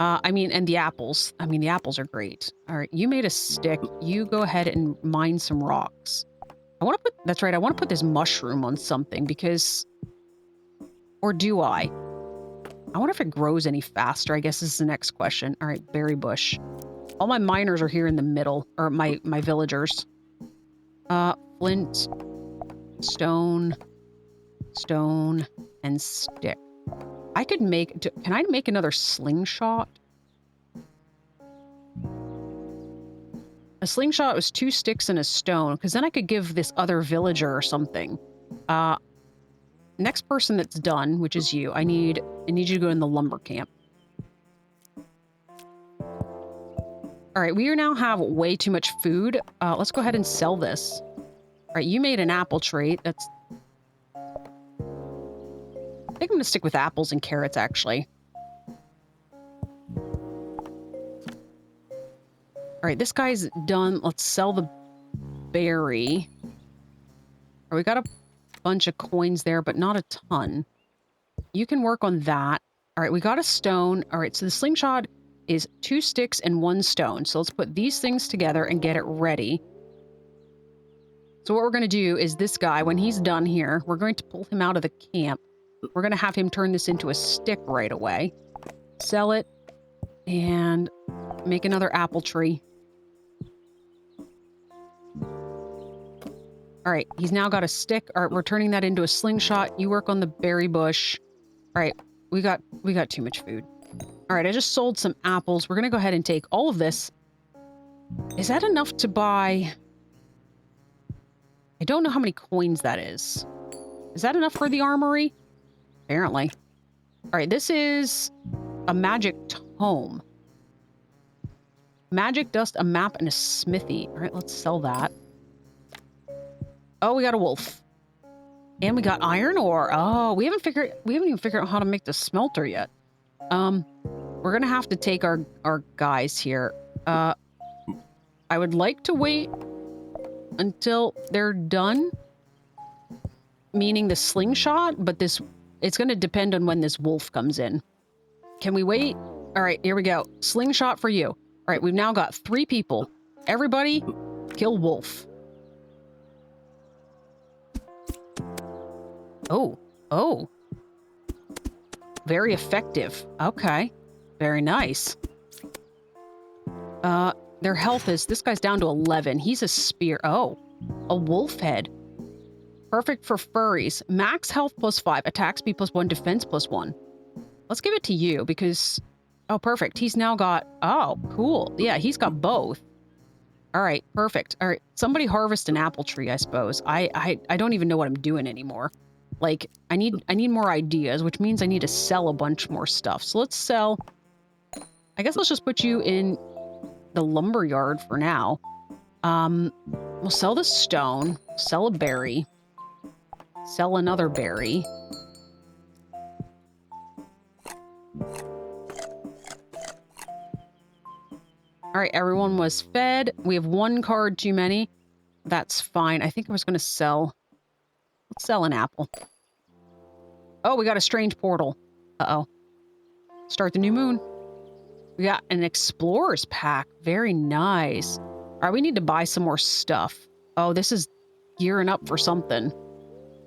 I mean, and the apples. I mean, the apples are great. All right, you made a stick. You go ahead and mine some rocks. I want to put... That's right, I want to put this mushroom on something because... Or do I? I wonder if it grows any faster, I guess is the next question. All right, berry bush. All my miners are here in the middle, or my villagers. Flint, stone, and stick. I could make... Can I make another slingshot? A slingshot was 2 sticks and a stone, because then I could give this other villager or something. Next person that's done, which is you, I need you to go in the lumber camp. All right, we now have way too much food. Let's go ahead and sell this. All right, you made an apple tree. I think I'm going to stick with apples and carrots, actually. All right, this guy's done. Let's sell the berry. All right, we got a bunch of coins there, but not a ton. You can work on that. All right, we got a stone. All right, so the slingshot is 2 sticks and 1 stone. So let's put these things together and get it ready. So what we're going to do is this guy, when he's done here, we're going to pull him out of the camp. We're going to have him turn this into a stick right away. Sell it and make another apple tree. All right, he's now got a stick. All right, we're turning that into a slingshot. You work on the berry bush. All right, we got too much food. All right, I just sold some apples. We're going to go ahead and take all of this. Is that enough to buy? I don't know how many coins that is. Is that enough for the armory? Apparently. All right, this is a magic tome. Magic dust, a map, and a smithy. All right, let's sell that. Oh, we got a wolf. And we got iron ore. Oh, we haven't even figured out how to make the smelter yet. We're gonna have to take our guys here. I would like to wait until they're done. Meaning the slingshot, but it's gonna depend on when this wolf comes in. Can we wait? All right, here we go. Slingshot for you. All right, we've now got 3 people. Everybody, kill wolf. Oh. Very effective. Okay. Very nice. Their health is, this guy's down to 11. He's a spear. Oh, a wolf head. Perfect for furries. Max health +5, attack speed +1, defense +1. Let's give it to you because, oh, perfect. He's now got, oh, cool. Yeah, he's got both. All right, perfect. All right, somebody harvest an apple tree, I suppose. I don't even know what I'm doing anymore. Like, I need more ideas, which means I need to sell a bunch more stuff. So let's sell, I guess let's just put you in the lumber yard for now. We'll sell the stone, sell a berry, sell another berry. All right, everyone was fed. We have 1 card too many. That's fine. I think I was going to sell, let's sell an apple. Oh, we got a strange portal. Uh-oh. Start the new moon. We got an explorer's pack. Very nice. All right, we need to buy some more stuff. Oh, this is gearing up for something.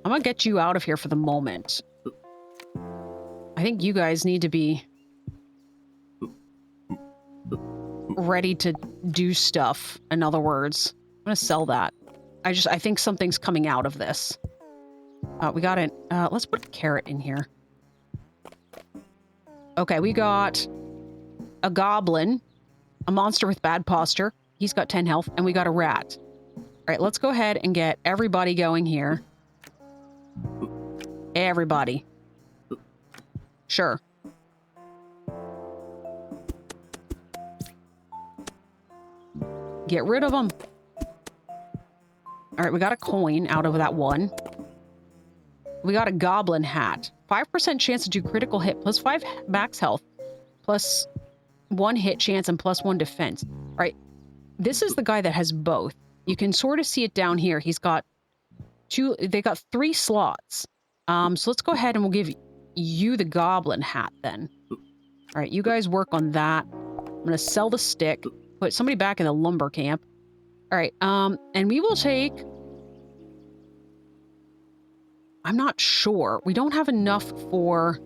I'm gonna get you out of here for the moment. I think you guys need to be ready to do stuff, in other words. I'm gonna sell that. I think something's coming out of this. We got it. Let's put a carrot in here. Okay, we got a goblin, a monster with bad posture. He's got 10 health, and we got a rat. All right, let's go ahead and get everybody going here. Everybody. Sure. Get rid of them. All right, we got a coin out of that one. We got a goblin hat. 5% chance to do critical hit, +5 max health, +1 hit chance, and +1 defense. All right, this is the guy that has both. You can sort of see it down here. He's got 2, they got 3 slots. So let's go ahead and we'll give you the goblin hat then. All right, you guys work on that. I'm gonna sell the stick, put somebody back in the lumber camp. All right, and we will take, I'm not sure. We don't have enough for,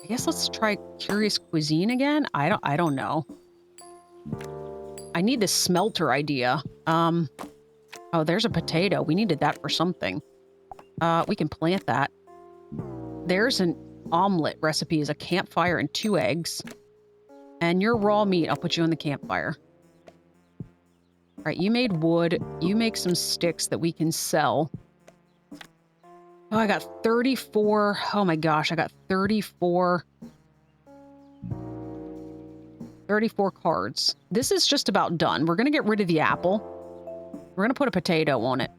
I guess let's try Curious Cuisine again. I don't know. I need the smelter idea. Oh, there's a potato. We needed that for something. We can plant that. There's an omelet recipe, is a campfire and 2 eggs. And your raw meat, I'll put you on the campfire. All right, you made wood. You make some sticks that we can sell. Oh, I got 34. Oh my gosh, I got 34 cards. This is just about done. We're going to get rid of the apple. We're going to put a potato on it.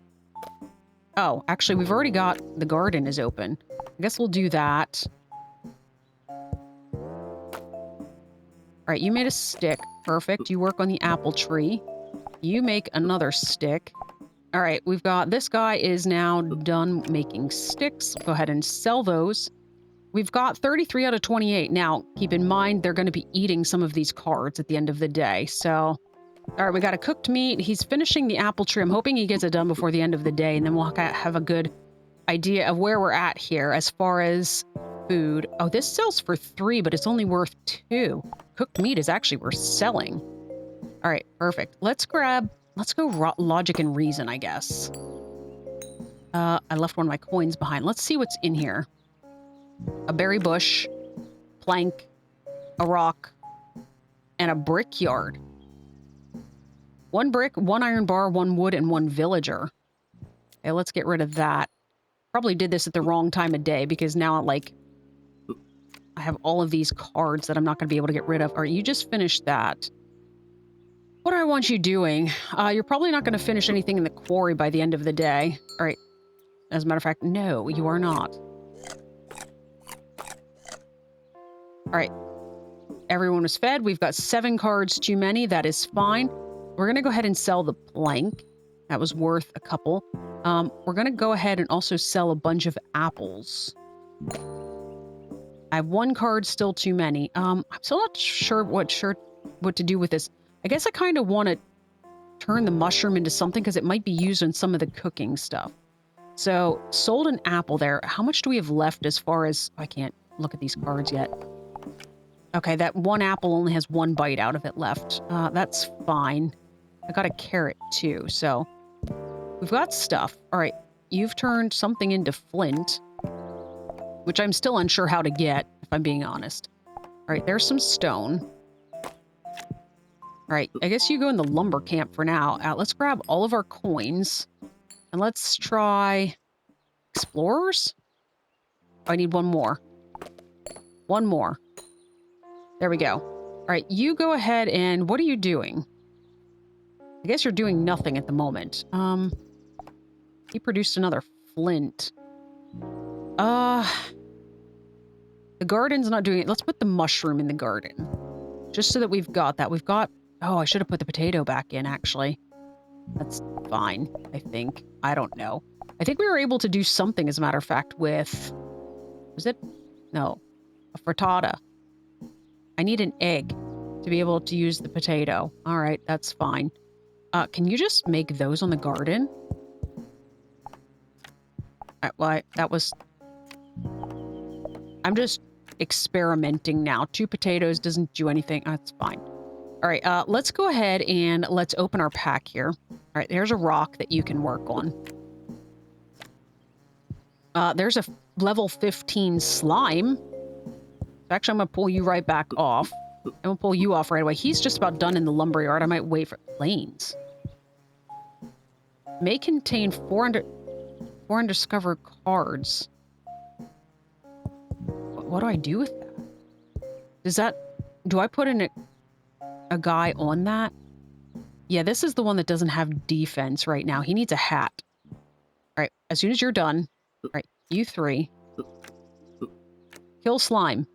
Oh, actually, we've already got the garden is open. I guess we'll do that. All right, you made a stick. Perfect. You work on the apple tree. You make another stick. All right, we've got this guy is now done making sticks. Go ahead and sell those. We've got 33 out of 28. Now, keep in mind, they're going to be eating some of these cards at the end of the day. So, all right, we got a cooked meat. He's finishing the apple tree. I'm hoping he gets it done before the end of the day, and then we'll have a good idea of where we're at here as far as food. Oh, this sells for 3, but it's only worth 2. Cooked meat is actually worth selling. All right, perfect. Let's go logic and reason, I guess. I left one of my coins behind. Let's see what's in here. A berry bush, plank, a rock, and a brickyard. 1 brick, 1 iron bar, 1 wood, and 1 villager. Okay, let's get rid of that. Probably did this at the wrong time of day because now, like, I have all of these cards that I'm not going to be able to get rid of. All right, you just finished that. What do I want you doing? You're probably not going to finish anything in the quarry by the end of the day. All right. As a matter of fact, no, you are not. All right. Everyone was fed. We've got 7 cards too many. That is fine. We're going to go ahead and sell the plank. That was worth a couple. We're going to go ahead and also sell a bunch of apples. I have 1 card still too many. I'm still not sure what to do with this. I guess I kind of want to turn the mushroom into something because it might be used in some of the cooking stuff. So, sold an apple there. How much do we have left as far as... I can't look at these cards yet. Okay, that 1 apple only has 1 bite out of it left. That's fine. I got a carrot too, so... We've got stuff. All right, you've turned something into flint, which I'm still unsure how to get, if I'm being honest. All right, there's some stone. All right, I guess you go in the lumber camp for now. Let's grab all of our coins. And let's try... Explorers? Oh, I need 1 more. 1 more. There we go. All right, you go ahead and... What are you doing? I guess you're doing nothing at the moment. He produced another flint. The garden's not doing it. Let's put the mushroom in the garden. Just so that we've got that. We've got... Oh, I should have put the potato back in, actually. That's fine, I think. I don't know. I think we were able to do something, as a matter of fact, with... Was it? No. A frittata. I need an egg to be able to use the potato. All right, that's fine. Can you just make those on the garden? Well, that was... I'm just experimenting now. 2 potatoes doesn't do anything. That's fine. All right, let's go ahead and let's open our pack here. All right, there's a rock that you can work on. There's a level 15 slime. Actually, I'm going to pull you right back off. I'm going to pull you off right away. He's just about done in the lumberyard. I might wait for planes. May contain 4 undiscovered cards. What do I do with that? Does that... Do I put in a guy on that? Yeah, this is the one that doesn't have defense right now. He needs a hat. All right, as soon as you're done. All right, you 3. Kill slime.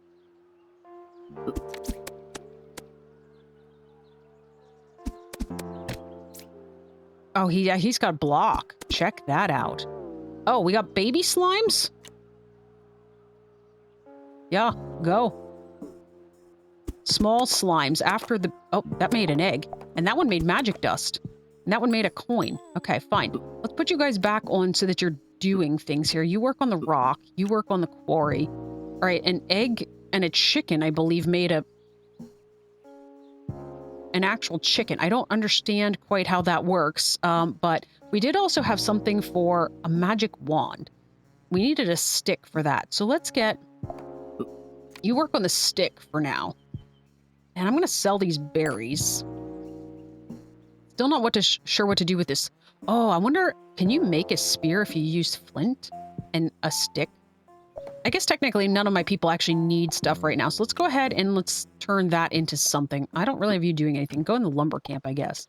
Oh, he's got block. Check that out. Oh, we got baby slimes? Yeah, go. Small slimes after the... Oh, that made an egg. And that one made magic dust. And that one made a coin. Okay, fine. Let's put you guys back on so that you're doing things here. You work on the rock. You work on the quarry. All right, an egg and a chicken, I believe, made an actual chicken. I don't understand quite how that works, but we did also have something for a magic wand. We needed a stick for that. So let's get... You work on the stick for now. And I'm going to sell these berries. Still not sure what to do with this. Oh, I wonder, can you make a spear if you use flint and a stick? I guess technically none of my people actually need stuff right now. So let's go ahead and let's turn that into something. I don't really have you doing anything. Go in the lumber camp, I guess.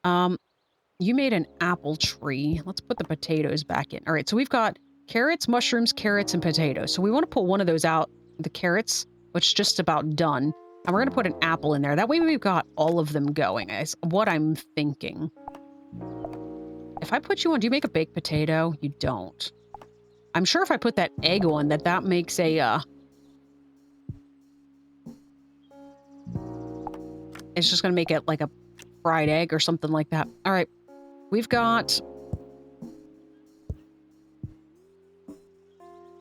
You made an apple tree. Let's put the potatoes back in. All right, so we've got carrots, mushrooms, carrots, and potatoes. So we want to put one of those out, the carrots, which is just about done. And we're going to put an apple in there. That way we've got all of them going, is what I'm thinking. If I put you on, do you make a baked potato? You don't. I'm sure if I put that egg on, that makes a, it's just going to make it like a fried egg or something like that. All right. We've got...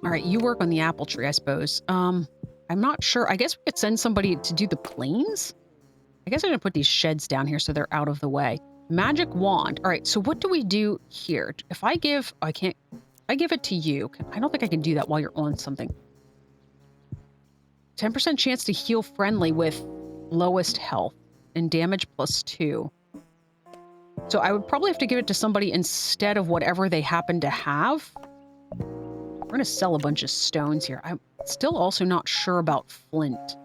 All right, you work on the apple tree, I suppose. I'm not sure. I guess we could send somebody to do the planes? I guess I'm going to put these sheds down here so they're out of the way. Magic wand. All right, so what do we do here? If I give... I can't... I give it to you. I don't think I can do that while you're on something. 10% chance to heal friendly with lowest health and damage +2. So I would probably have to give it to somebody instead of whatever they happen to have. We're going to sell a bunch of stones here. I'm still also not sure about flint.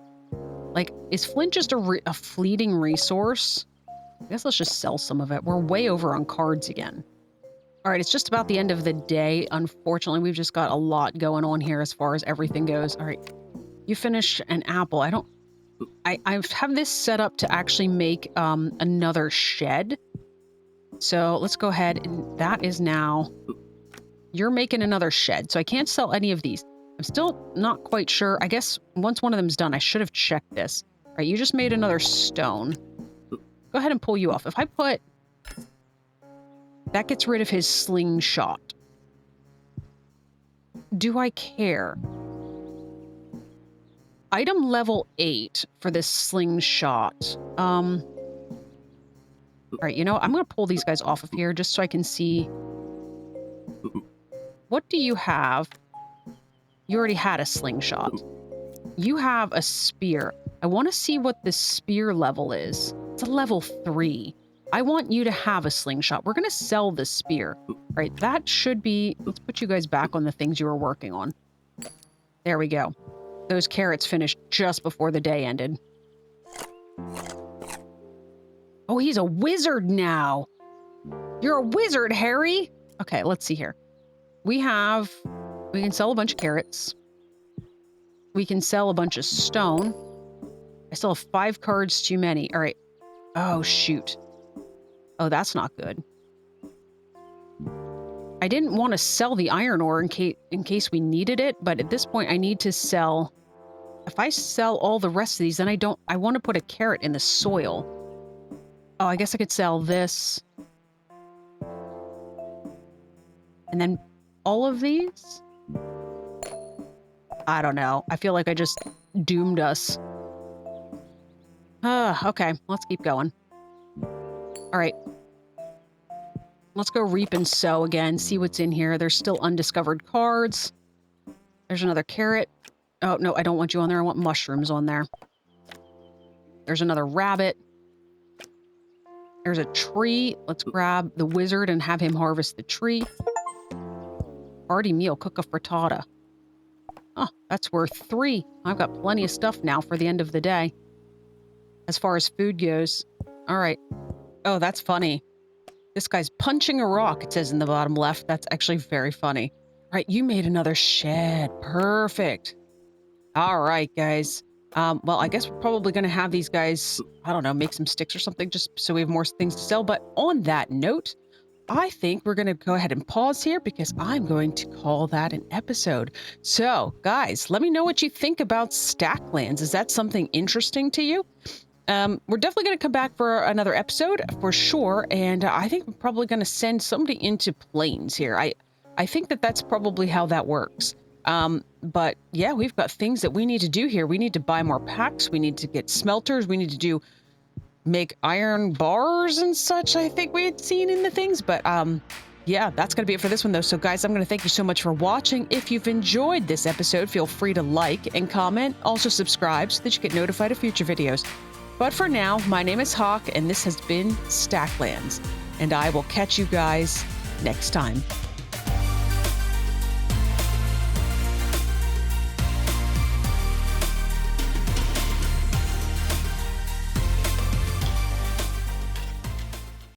Like, is flint just a fleeting resource? I guess let's just sell some of it. We're way over on cards again. All right, it's just about the end of the day. Unfortunately, we've just got a lot going on here as far as everything goes. All right, you finish an apple. I have this set up to actually make another shed. So let's go ahead, and that is now... You're making another shed, so I can't sell any of these. I'm still not quite sure. I guess once one of them's done, I should have checked this. All right, you just made another stone. Go ahead and pull you off. If I put... That gets rid of his slingshot. Do I care? Item level 8 for this slingshot. All right, you know, I'm going to pull these guys off of here just so I can see. What do you have? You already had a slingshot. You have a spear. I want to see what the spear level is. It's a level 3. I want you to have a slingshot. We're going to sell the spear. All right, that should be... Let's put you guys back on the things you were working on. There we go. Those carrots finished just before the day ended. Oh, he's a wizard now. You're a wizard, Harry. Okay, let's see here. We can sell a bunch of carrots. We can sell a bunch of stone. I still have 5 cards too many. All right. Oh, shoot. Oh, that's not good. I didn't want to sell the iron ore in case we needed it, but at this point I need to sell... If I sell all the rest of these, then I want to put a carrot in the soil. Oh, I guess I could sell this. And then all of these? I don't know. I feel like I just doomed us. Okay. Let's keep going. All right. Let's go reap and sow again. See what's in here. There's still undiscovered cards. There's another carrot. Oh, no, I don't want you on there. I want mushrooms on there. There's another rabbit. There's a tree. Let's grab the wizard and have him harvest the tree. Hearty meal, cook a frittata. Oh, that's worth 3. I've got plenty of stuff now for the end of the day. As far as food goes. All right. Oh, that's funny. This guy's punching a rock, it says in the bottom left. That's actually very funny. All right, you made another shed. Perfect. All right, guys. Well, I guess we're probably going to have these guys, I don't know, make some sticks or something just so we have more things to sell. But on that note, I think we're going to go ahead and pause here because I'm going to call that an episode. So, guys, let me know what you think about Stacklands. Is that something interesting to you? We're definitely going to come back for another episode for sure. And I think we're probably going to send somebody into planes here. I think that's probably how that works. But yeah, we've got things that we need to do here. We need to buy more packs. We need to get smelters. We need to make iron bars and such. I think we had seen in the things, but, Yeah, that's going to be it for this one, though. So, guys, I'm going to thank you so much for watching. If you've enjoyed this episode, feel free to like and comment. Also, subscribe so that you get notified of future videos. But for now, my name is Hawk, and this has been Stacklands. And I will catch you guys next time.